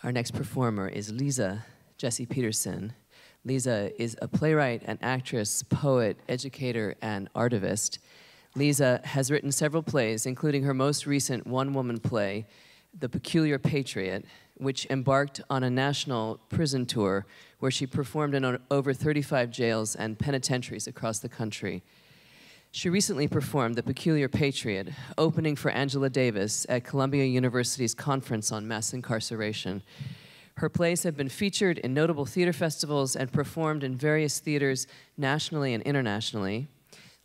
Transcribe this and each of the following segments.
Our next performer is Liza Jessie Peterson. Liza is a playwright, an actress, poet, educator, and artivist. Liza has written several plays, including her most recent one-woman play, The Peculiar Patriot, which embarked on a national prison tour where she performed in over 35 jails and penitentiaries across the country. She recently performed The Peculiar Patriot, opening for Angela Davis at Columbia University's Conference on Mass Incarceration. Her plays have been featured in notable theater festivals and performed in various theaters nationally and internationally.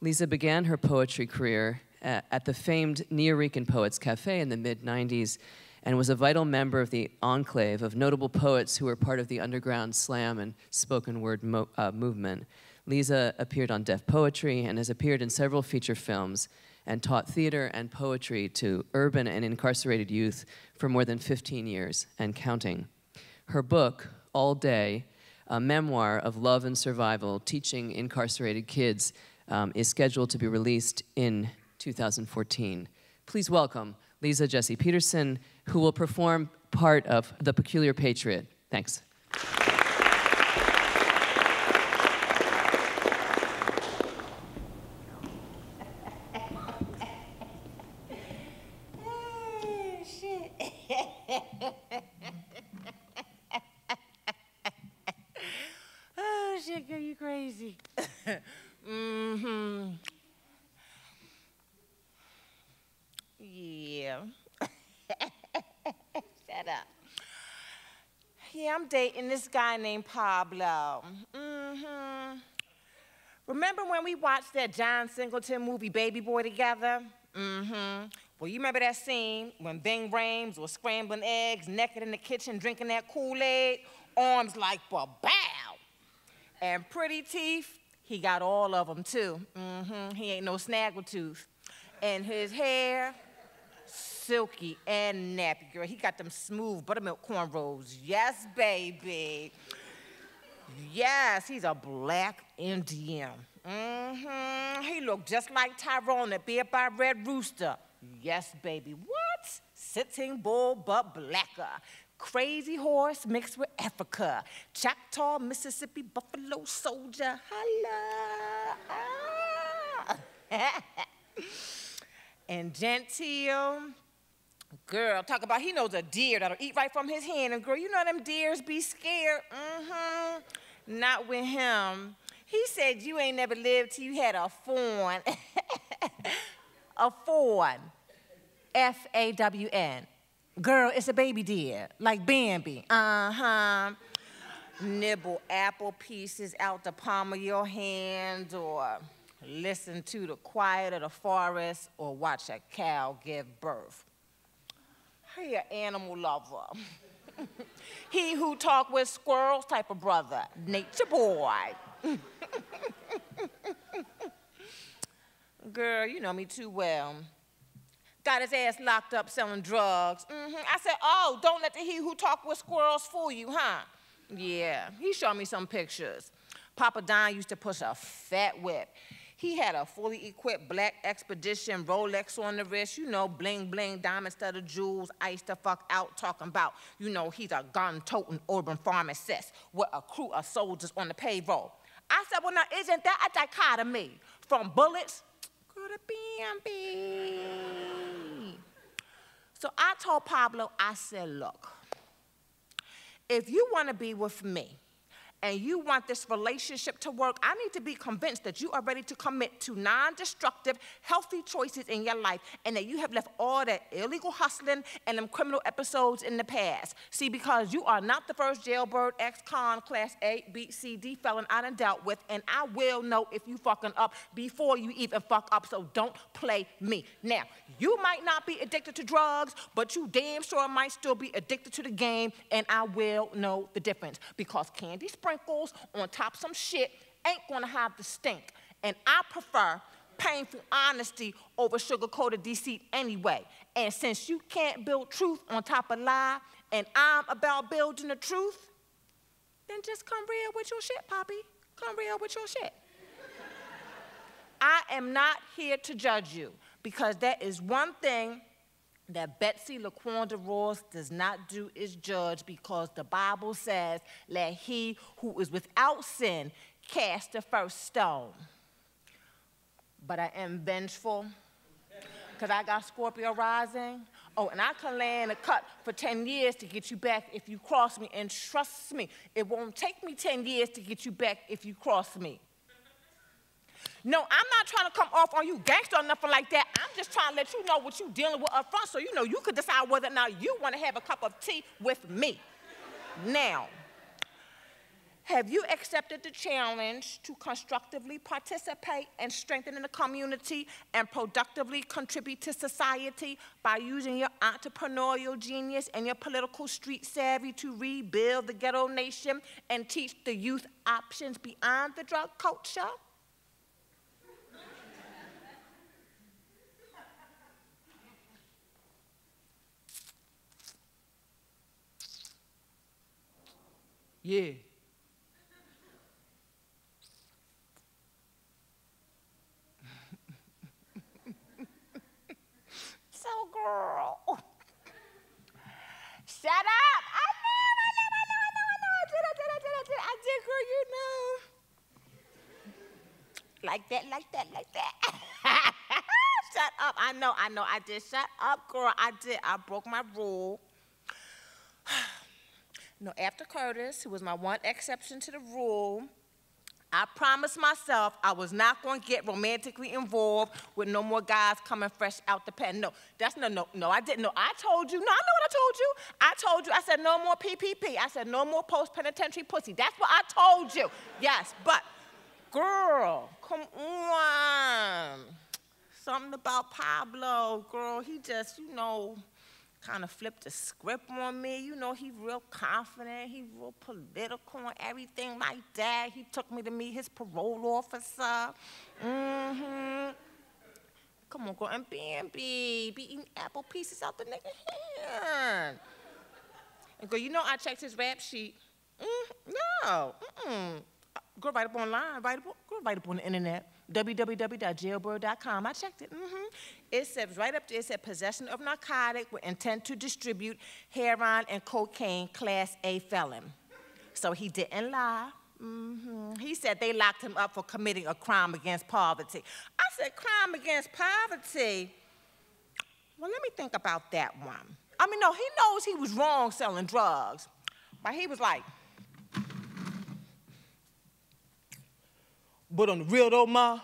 Liza began her poetry career at the famed Nuyorican Poets Cafe in the mid-90s and was a vital member of the enclave of notable poets who were part of the underground slam and spoken word movement. Liza appeared on Deaf Poetry and has appeared in several feature films and taught theater and poetry to urban and incarcerated youth for more than 15 years and counting. Her book, All Day, a memoir of love and survival teaching incarcerated kids, is scheduled to be released in 2014. Please welcome Liza Jessie Peterson, who will perform part of The Peculiar Patriot. Thanks. Oh, shit, girl, you crazy. Yeah. Shut up. Yeah, I'm dating this guy named Pablo. Remember when we watched that John Singleton movie, Baby Boy, together? Well, you remember that scene when Bing Rames was scrambling eggs, naked in the kitchen, drinking that Kool-Aid, arms like bow. And pretty teeth, he got all of them, too. He ain't no snaggletooth. And his hair, silky and nappy, girl. He got them smooth buttermilk cornrows. Yes, baby. Yes, he's a black Indian. He looked just like Tyrone, that Beard by Red Rooster. Yes, baby. What? Sitting Bull, but blacker. Crazy horse mixed with Africa. Choctaw, Mississippi, Buffalo Soldier. Holla. And genteel. Girl, talk about he knows a deer that'll eat right from his hand. And girl, you know them deers be scared. Not with him. He said you ain't never lived till you had a fawn. A fawn. F-A-W-N. Girl, it's a baby deer, like Bambi. Nibble apple pieces out the palm of your hand, or listen to the quiet of the forest, or watch a cow give birth. He an animal lover. He who talk with squirrels type of brother, nature boy. Girl, you know me too well. Got his ass locked up selling drugs. I said, oh, don't let the he who talk with squirrels fool you, huh? Yeah, he showed me some pictures. Papa Don used to push a fat whip. He had a fully equipped black expedition Rolex on the wrist, you know, bling bling, diamond studded jewels, iced the fuck out, talking about, you know, he's a gun-toting urban pharmacist with a crew of soldiers on the payroll. I said, well, now, isn't that a dichotomy? From bullets, go to Bambi. So I told Pablo, I said, look, if you want to be with me, and you want this relationship to work, I need to be convinced that you are ready to commit to non-destructive, healthy choices in your life, and that you have left all that illegal hustling and them criminal episodes in the past. See, because you are not the first jailbird, ex-con, class A, B, C, D felon I done dealt with, and I will know if you fucking up before you even fuck up, so don't play me. Now, you might not be addicted to drugs, but you damn sure might still be addicted to the game, and I will know the difference, because candy sprinkles on top of some shit ain't gonna have the stink. And I prefer painful honesty over sugar-coated deceit anyway. And since you can't build truth on top of lie, and I'm about building the truth, then just come real with your shit, Poppy. Come real with your shit. I am not here to judge you, because that is one thing that Betsy LaQuanda Ross does not do is judge, because the Bible says, let he who is without sin cast the first stone. But I am vengeful, because I got Scorpio rising. Oh, and I can lay in a cut for 10 years to get you back if you cross me, and trust me, it won't take me 10 years to get you back if you cross me. No, I'm not trying to come off on you gangster or nothing like that. I'm just trying to let you know what you're dealing with up front, so you know you could decide whether or not you want to have a cup of tea with me. Now, have you accepted the challenge to constructively participate and strengthen the community and productively contribute to society by using your entrepreneurial genius and your political street savvy to rebuild the ghetto nation and teach the youth options beyond the drug culture? Yeah. So, girl, shut up. I did, girl, you know. Like that. Shut up. I know, I did. Shut up, girl, I did. I broke my rule. No, after Curtis, who was my one exception to the rule, I promised myself I was not going to get romantically involved with no more guys coming fresh out the pen. No, I didn't. No, I told you. No, I know what I told you. I said no more PPP. I said no more post-penitentiary pussy. That's what I told you. Yes, but, girl, come on. Something about Pablo, girl, he just, you know, kind of flipped the script on me. You know, he real confident, he real political and everything like that. He took me to meet his parole officer. Come on, girl, and be eating apple pieces out the nigga hand. And girl, you know I checked his rap sheet. No, Girl, write up online, write up on the internet. www.jailbird.com. I checked it. It says right up there, it said possession of narcotic with intent to distribute heroin and cocaine, class A felon. So he didn't lie. He said they locked him up for committing a crime against poverty. I said, crime against poverty? Well, let me think about that one. I mean, no, he knows he was wrong selling drugs, but he was like, but on the real though, Ma,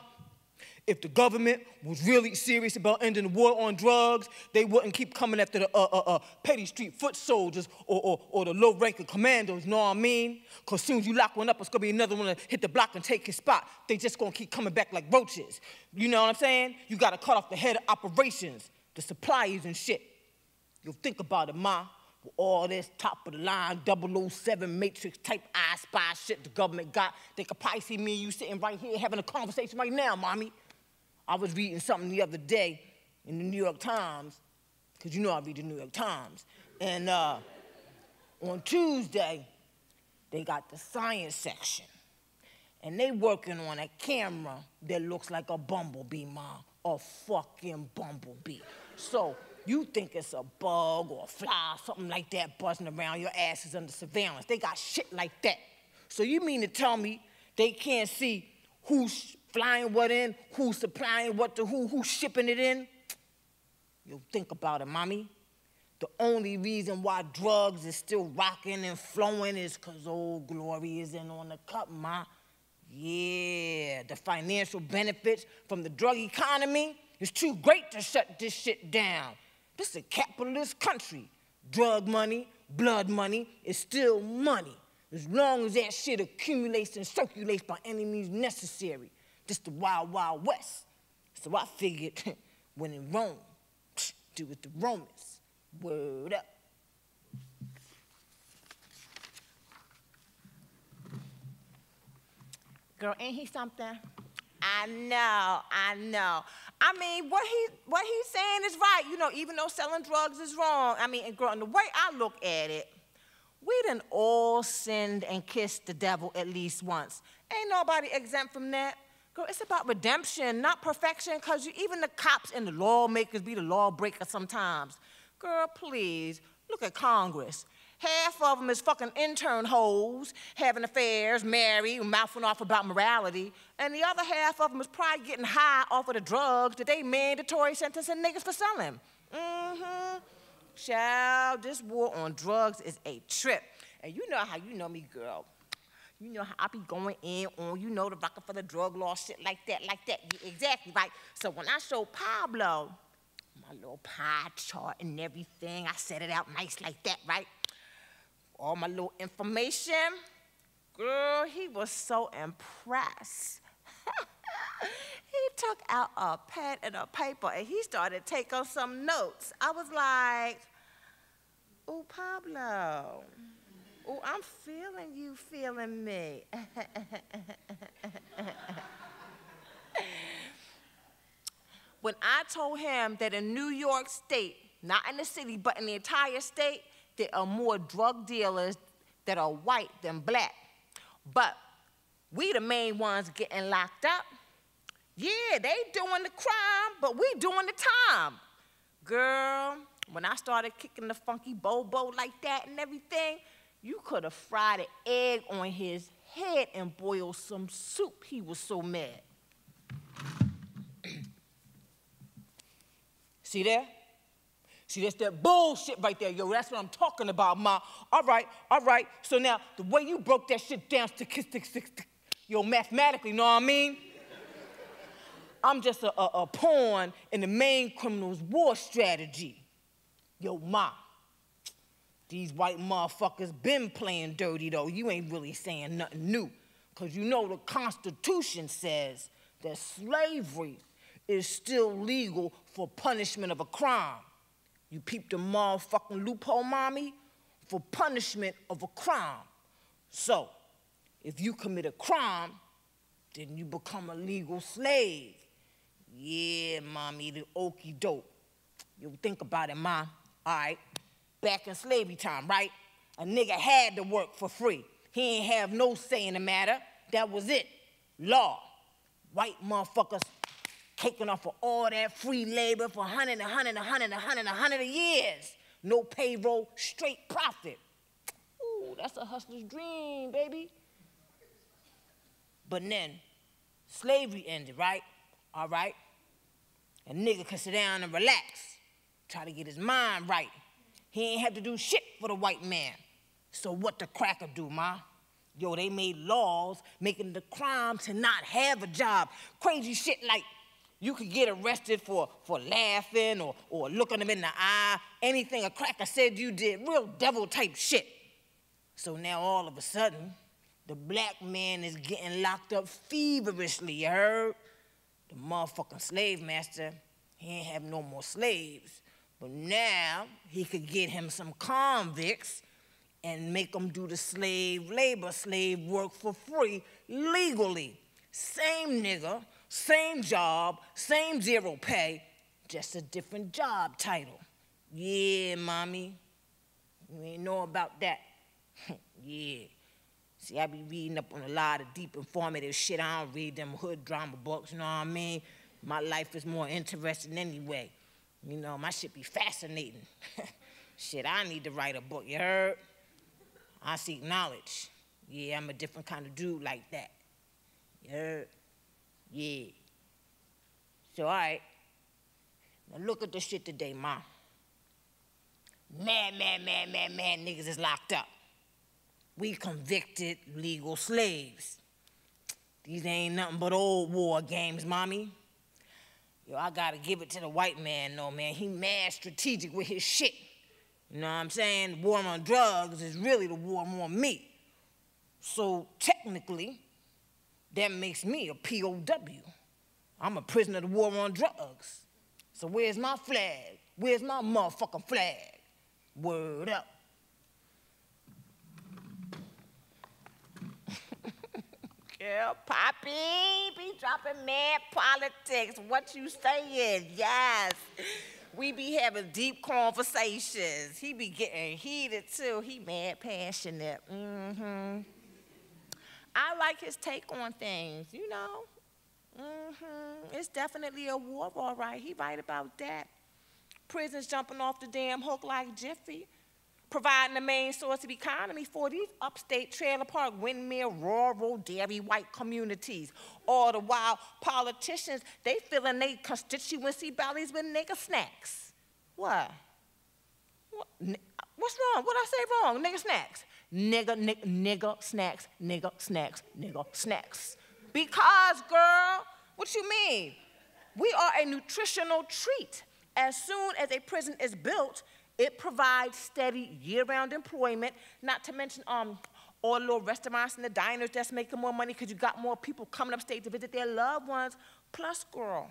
if the government was really serious about ending the war on drugs, they wouldn't keep coming after the petty street foot soldiers or the low-ranking commandos, know what I mean? Because as soon as you lock one up, it's going to be another one to hit the block and take his spot. They just going to keep coming back like roaches. You know what I'm saying? You got to cut off the head of operations, the suppliers and shit. You'll think about it, Ma. With all this top-of-the-line 007 Matrix-type I Spy shit the government got, they could probably see me and you sitting right here having a conversation right now, Mommy. I was reading something the other day in the New York Times, because you know I read the New York Times, and on Tuesday, they got the science section, and they working on a camera that looks like a bumblebee, Ma, a fucking bumblebee. So, you think it's a bug or a fly, something like that buzzing around, your ass is under surveillance. They got shit like that. So you mean to tell me they can't see who's flying what in, who's supplying what to who's shipping it in? You think about it, Mommy. The only reason why drugs is still rocking and flowing is because Old Glory is in on the cut, Ma. Yeah, the financial benefits from the drug economy is too great to shut this shit down. This is a capitalist country. Drug money, blood money is still money, as long as that shit accumulates and circulates by any means necessary. This the wild, wild west. So I figured, when in Rome, do it the Romans. Word up. Girl, ain't he something? I know. I mean, what he's saying is right. You know, even though selling drugs is wrong. I mean, and girl, and the way I look at it, we done all sinned and kissed the devil at least once. Ain't nobody exempt from that. Girl, it's about redemption, not perfection, because even the cops and the lawmakers be the lawbreakers sometimes. Girl, please, look at Congress. Half of them is fucking intern hoes, having affairs, married, mouthing off about morality, and the other half of them is probably getting high off of the drugs that they mandatory sentencing niggas for selling. Child, this war on drugs is a trip. And you know how you know me, girl. You know how I be going in on, you know, the Rockefeller drug law shit like that. Yeah, exactly, right? So when I show Pablo my little pie chart and everything, I set it out nice like that, right? All my little information. Girl, he was so impressed. He took out a pen and a paper and he started taking some notes. I was like, ooh, Pablo. Ooh, I'm feeling you feeling me. When I told him that in New York State, not in the city, but in the entire state, there are more drug dealers that are white than black. But we the main ones getting locked up. Yeah, they doing the crime, but we doing the time. Girl, when I started kicking the funky bobo like that and everything, you could have fried an egg on his head and boiled some soup. He was so mad. See there? See, that's that bullshit right there, yo. That's what I'm talking about, Ma. All right. So now, the way you broke that shit down, yo, mathematically, know what I mean? I'm just a pawn in the main criminal's war strategy. Yo, Ma. These white motherfuckers been playing dirty, though. You ain't really saying nothing new. Because you know the Constitution says that slavery is still legal for punishment of a crime. You peep the motherfucking loophole, mommy? For punishment of a crime. So, if you commit a crime, then you become a legal slave. Yeah, mommy, the okie doke. You think about it, Ma. All right. Back in slavery time, right? A nigga had to work for free. He ain't have no say in the matter. That was it. Law. White motherfuckers taking off for all that free labor for 100 years. No payroll, straight profit. Ooh, that's a hustler's dream, baby. But then, slavery ended, right? All right? A nigga can sit down and relax, try to get his mind right. He ain't have to do shit for the white man. So what the cracker do, Ma? Yo, they made laws making the crime to not have a job. Crazy shit like you could get arrested for laughing or looking them in the eye, anything a cracker said you did, real devil type shit. So now all of a sudden, the black man is getting locked up feverishly, you heard? The motherfucking slave master, he ain't have no more slaves. But now he could get him some convicts and make them do the slave labor, slave work for free, legally. Same nigga, same job, same zero pay, just a different job title. Yeah, mommy, you ain't know about that. Yeah. See, I be reading up on a lot of deep informative shit. I don't read them hood drama books, you know what I mean? My life is more interesting anyway. You know, my shit be fascinating. Shit, I need to write a book, you heard? I seek knowledge. Yeah, I'm a different kind of dude like that. You heard? Yeah. So, all right. Now look at the shit today, Ma. Mad niggas is locked up. We convicted legal slaves. These ain't nothing but old war games, mommy. Yo, I gotta give it to the white man, though, man. He mad strategic with his shit. You know what I'm saying? The war on drugs is really the war on me. So technically, that makes me a POW. I'm a prisoner of the war on drugs. So where's my flag? Where's my motherfucking flag? Word up. Girl, Poppy, be dropping mad politics. What you saying? Yes. We be having deep conversations. He be getting heated, too. He mad passionate. I like his take on things, you know. It's definitely a war, all right. He right about that. Prisons jumping off the damn hook like Jiffy, providing the main source of economy for these upstate trailer park, windmill, rural, dairy white communities. All the while, politicians, they filling their constituency bellies with nigger snacks. What? What's wrong? What I say wrong? Nigger snacks. Nigger snacks, nigger snacks, nigger snacks. Because, girl, what you mean? We are a nutritional treat. As soon as a prison is built, it provides steady year-round employment, not to mention all the little restaurants and the diners that's making more money because you got more people coming upstate to visit their loved ones. Plus, girl,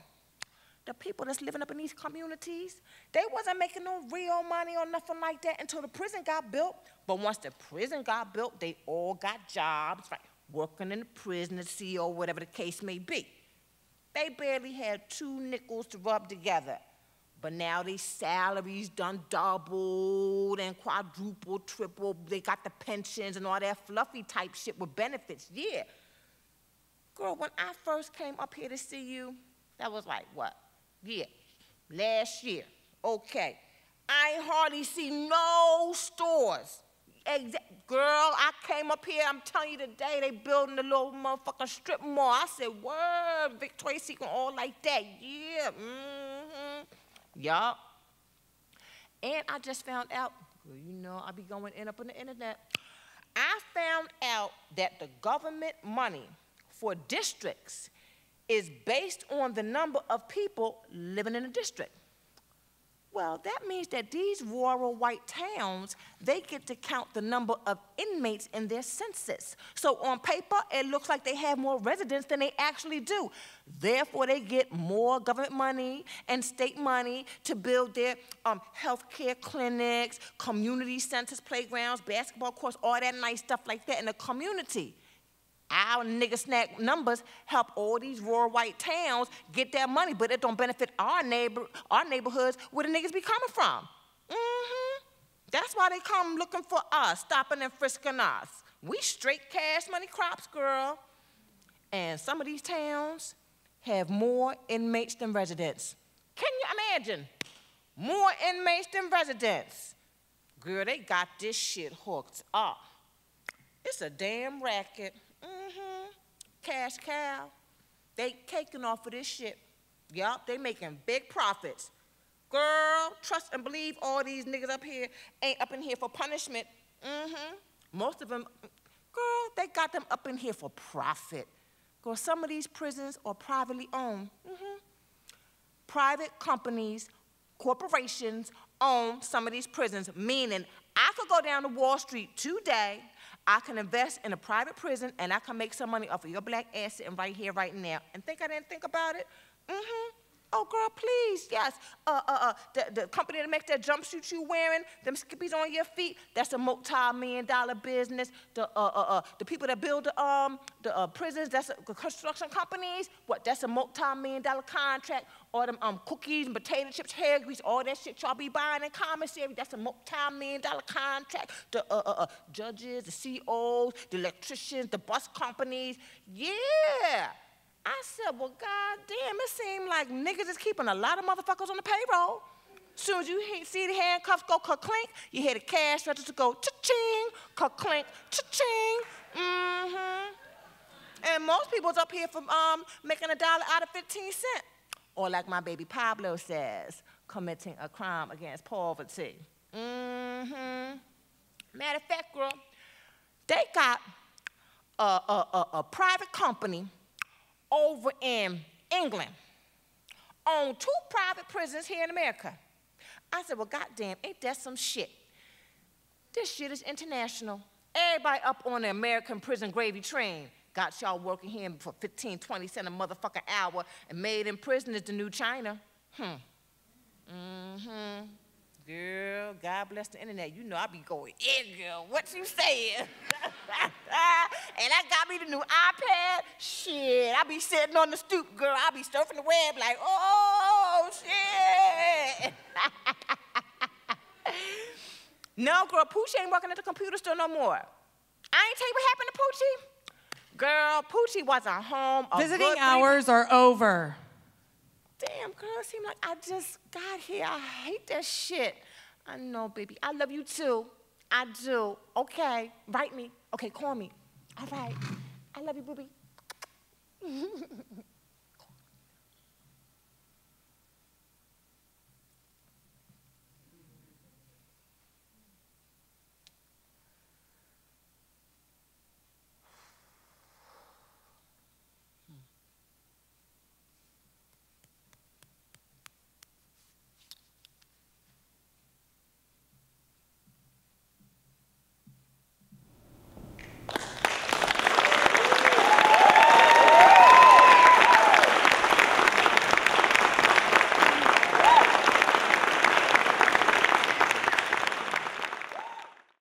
the people that's living up in these communities, they wasn't making no real money or nothing like that until the prison got built. But once the prison got built, they all got jobs, right? Working in the prison, the CEO, whatever the case may be. They barely had 2 nickels to rub together. But now these salaries done doubled and quadrupled, tripled. They got the pensions and all that fluffy type shit with benefits, yeah. Girl, when I first came up here to see you, that was like, what? Yeah, last year. Okay. I ain't hardly see no stores. Girl, I came up here, I'm telling you today, they building a little motherfucking strip mall. I said, word, Victoria's Secret, all like that, yeah, yup. And I just found out, well, you know, I be going up on the internet. I found out that the government money for districts is based on the number of people living in a district. Well, that means that these rural white towns, they get to count the number of inmates in their census. So on paper, it looks like they have more residents than they actually do. Therefore, they get more government money and state money to build their healthcare clinics, community centers, playgrounds, basketball courts, all that nice stuff like that in the community. Our nigger snack numbers help all these rural white towns get their money, but it don't benefit our neighborhoods where the niggas be coming from. That's why they come looking for us, stopping and frisking us. We straight cash money crops, girl. And some of these towns have more inmates than residents. Can you imagine? More inmates than residents. Girl, they got this shit hooked up. It's a damn racket. Cash cow. They caking off of this shit. Yup, they making big profits. Girl, trust and believe all these niggas up here ain't up in here for punishment. Most of them, girl, they got them up in here for profit. Girl, some of these prisons are privately owned. Private companies, corporations own some of these prisons, meaning I could go down to Wall Street today, I can invest in a private prison, and I can make some money off of your black ass sitting right here, right now. And think I didn't think about it? Oh, girl, please, yes. The company that makes that jumpsuit you wearing, them skippies on your feet, that's a multi-million-dollar business. The people that build the prisons, that's the construction companies. What? That's a multi-million-dollar contract. All them cookies and potato chips, hair grease, all that shit y'all be buying in commissary. That's a multi-million-dollar contract. The judges, the COs, the electricians, the bus companies. Yeah. I said, well, goddamn, it seemed like niggas is keeping a lot of motherfuckers on the payroll. Soon as you see the handcuffs go ka-clink, you hear the cash register go cha-ching, ka-clink, cha-ching. And most people's up here for making $1 out of 15 cents. Or like my baby Pablo says, committing a crime against poverty. Matter of fact, girl, they got a private company over in England, own 2 private prisons here in America. I said, well, goddamn, ain't that some shit? This shit is international. Everybody up on the American prison gravy train. Got y'all working here for 15, 20 cents a motherfucking hour, and made in prison is the new China. Girl, God bless the internet. You know I be going in, girl. What you saying? And I got me the new iPad. Shit, I be sitting on the stoop, girl. I be surfing the web like, oh, shit. No, girl, Poochie ain't working at the computer store no more. I ain't tell you what happened to Poochie. Girl, Poochie wasn't home. Visiting hours are over. Damn, girl, it seemed like I just got here. I hate that shit. I know, baby. I love you too. I do. Okay, write me. Okay, call me. All right. I love you, booby.